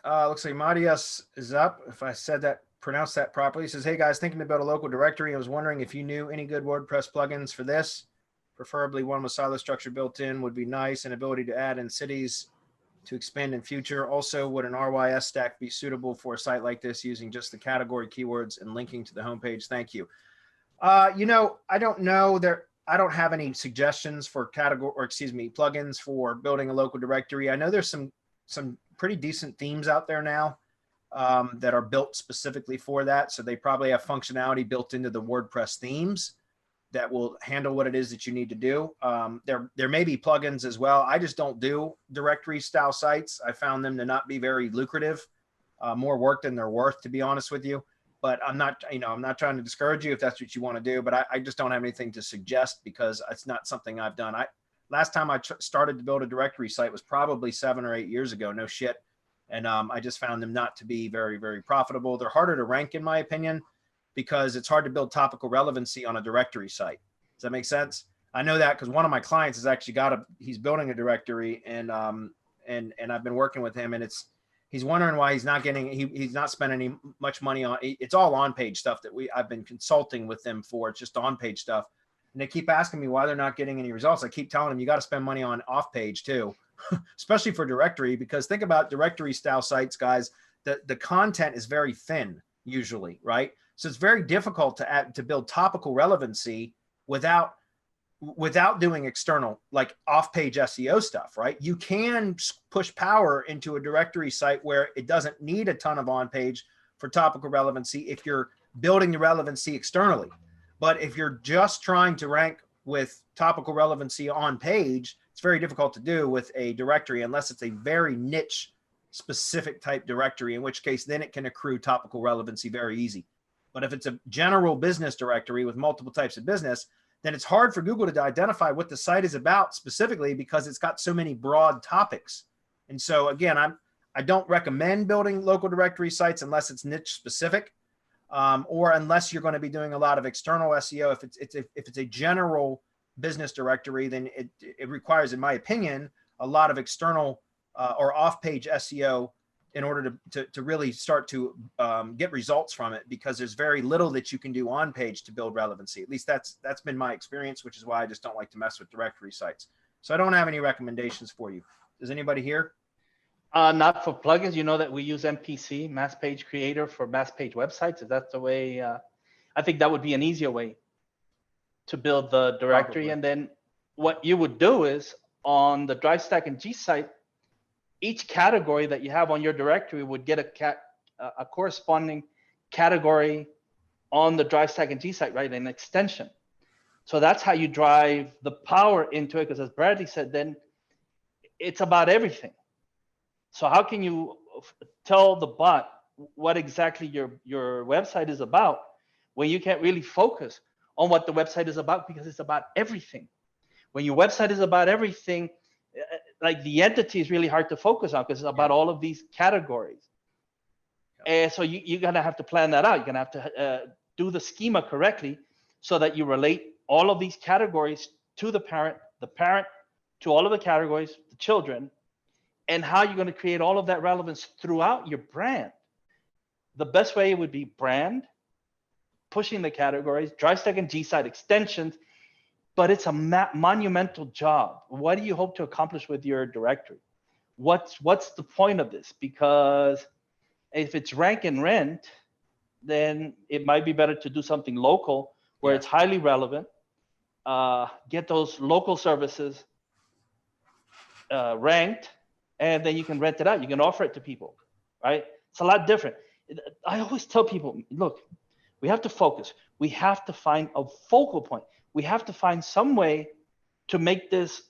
Looks like Marius is up. If I said that, pronounced that properly. He says, hey guys, thinking to build a local directory. I was wondering if you knew any good WordPress plugins for this. Preferably one with silo structure built in would be nice, and ability to add in cities to expand in future. Also, would an RYS stack be suitable for a site like this using just the category keywords and linking to the homepage? Thank you. You know, I don't know there. I don't have any suggestions for plugins for building a local directory. I know there's some pretty decent themes out there now that are built specifically for that. So they probably have functionality built into the WordPress themes that will handle what it is that you need to do. There may be plugins as well. I just don't do directory style sites. I found them to not be very lucrative, more work than they're worth, to be honest with you. But I'm not trying to discourage you if that's what you want to do, but I just don't have anything to suggest because it's not something I've done. Last time I started to build a directory site was probably 7 or 8 years ago, no shit. And I just found them not to be very, very profitable. They're harder to rank, in my opinion, because it's hard to build topical relevancy on a directory site. Does that make sense? I know that because one of my clients has actually he's building a directory, and I've been working with him, and he's wondering why he's not spending much money on. It's all on page stuff that I've been consulting with them for. It's just on page stuff. And they keep asking me why they're not getting any results. I keep telling them you got to spend money on off page too, especially for directory, because think about directory style sites, guys. The content is very thin usually, right? So it's very difficult to build topical relevancy without doing external, like off-page SEO stuff, right? You can push power into a directory site where it doesn't need a ton of on-page for topical relevancy if you're building the relevancy externally. But if you're just trying to rank with topical relevancy on page, it's very difficult to do with a directory unless it's a very niche specific type directory, in which case then it can accrue topical relevancy very easy. But if it's a general business directory with multiple types of business, then it's hard for Google to identify what the site is about specifically because it's got so many broad topics. And so again, I don't recommend building local directory sites unless it's niche specific, or unless you're going to be doing a lot of external SEO. If it's a general business directory, then it requires, in my opinion, a lot of external or off-page SEO in order to really start to get results from it, because there's very little that you can do on page to build relevancy. At least that's been my experience, which is why I just don't like to mess with directory sites. So I don't have any recommendations for you. Does anybody here? Not for plugins. You know that we use MPC, Mass Page Creator, for mass page websites. Is that the way? I think that would be an easier way to build the directory. Probably. And then what you would do is on the DriveStack and G site, each category that you have on your directory would get a corresponding category on the DriveStack and G site, right? An extension. So that's how you drive the power into it, because as Bradley said, then it's about everything. So how can you tell the bot what exactly your website is about when you can't really focus on what the website is about, because it's about everything? When your website is about everything, like the entity is really hard to focus on because it's about all of these categories. And so you're going to have to plan that out. You're going to have to do the schema correctly so that you relate all of these categories to the parent to all of the categories, the children, and how you're going to create all of that relevance throughout your brand. The best way would be brand, pushing the categories, DriveStack and G-Site extensions, but it's a monumental job. What do you hope to accomplish with your directory? What's the point of this? Because if it's rank and rent, then it might be better to do something local where it's highly relevant, get those local services ranked, and then you can rent it out. You can offer it to people, right? It's a lot different. I always tell people, look, we have to focus. We have to find a focal point. We have to find some way to make this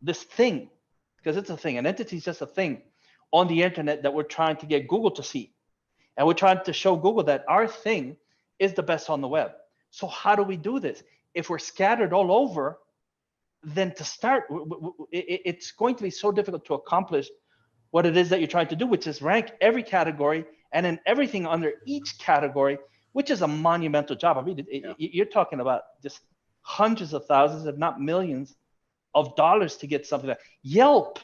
this thing, because it's a thing. An entity is just a thing on the internet that we're trying to get Google to see. And we're trying to show Google that our thing is the best on the web. So how do we do this? If we're scattered all over, then to start, it's going to be so difficult to accomplish what it is that you're trying to do, which is rank every category and then everything under each category, which is a monumental job. I mean, you're talking about just hundreds of thousands, if not millions of dollars to get something like Yelp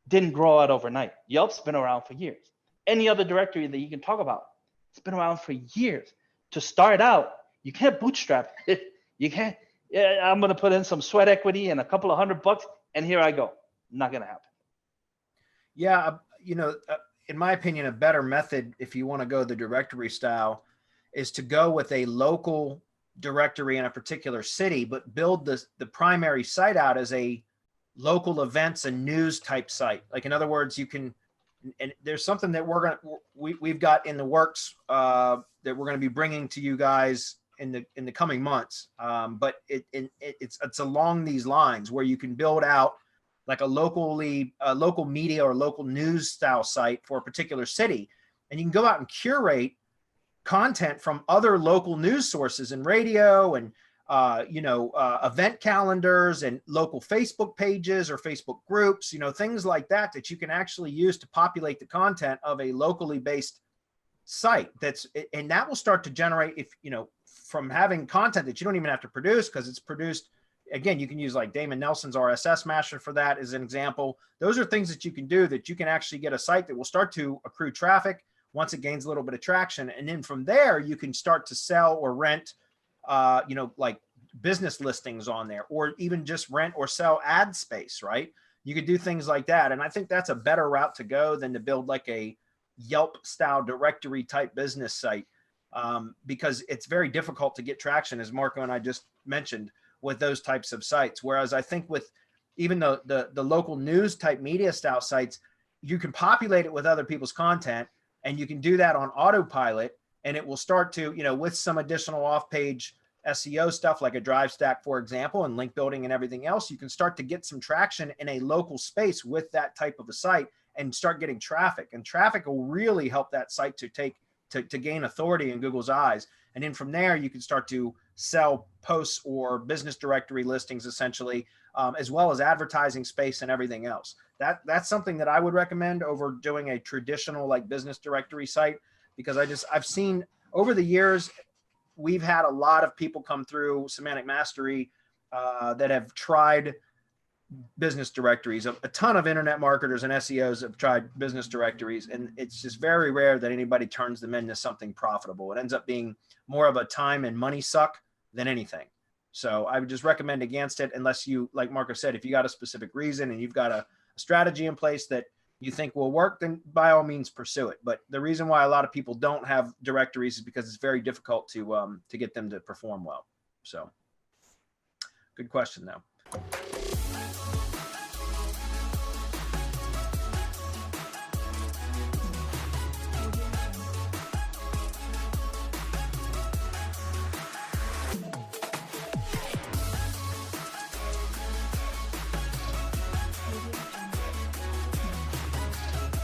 didn't grow out overnight. Yelp's been around for years. Any other directory that you can talk about, it's been around for years. To start out, you can't bootstrap it. You can't, yeah, I'm going to put in some sweat equity and a couple of $100, and here I go. Not going to happen. Yeah, you know, in my opinion, a better method, if you want to go the directory style, is to go with a local directory in a particular city, but build the primary site out as a local events and news type site. Like, in other words, you can, and there's something that we've got in the works that we're going to be bringing to you guys in the coming months. But it's along these lines where you can build out like a local media or local news style site for a particular city, and you can go out and curate content from other local news sources and radio and event calendars and local Facebook pages or Facebook groups, things like that you can actually use to populate the content of a locally based site. And that will start to generate, from having content that you don't even have to produce because it's produced. Again, you can use like Damon Nelson's RSS master for that as an example. Those are things that you can do that you can actually get a site that will start to accrue traffic once it gains a little bit of traction. And then from there, you can start to sell or rent, like business listings on there, or even just rent or sell ad space, right? You could do things like that. And I think that's a better route to go than to build like a Yelp style directory type business site, because it's very difficult to get traction, as Marco and I just mentioned, with those types of sites. Whereas I think with even the local news type media style sites, you can populate it with other people's content, and you can do that on autopilot, and it will start to, with some additional off-page SEO stuff like a drive stack, for example, and link building and everything else, you can start to get some traction in a local space with that type of a site and start getting traffic. And traffic will really help that site to gain authority in Google's eyes. And then from there, you can start to sell posts or business directory listings, essentially, as well as advertising space and everything else. That's something that I would recommend over doing a traditional like business directory site, because I've seen over the years, we've had a lot of people come through Semantic Mastery that have tried business directories. A ton of internet marketers and SEOs have tried business directories, and it's just very rare that anybody turns them into something profitable. It ends up being more of a time and money suck than anything. So I would just recommend against it, unless you, like Marco said, if you got a specific reason and you've got a strategy in place that you think will work, then by all means pursue it. But the reason why a lot of people don't have directories is because it's very difficult to get them to perform well. So good question though.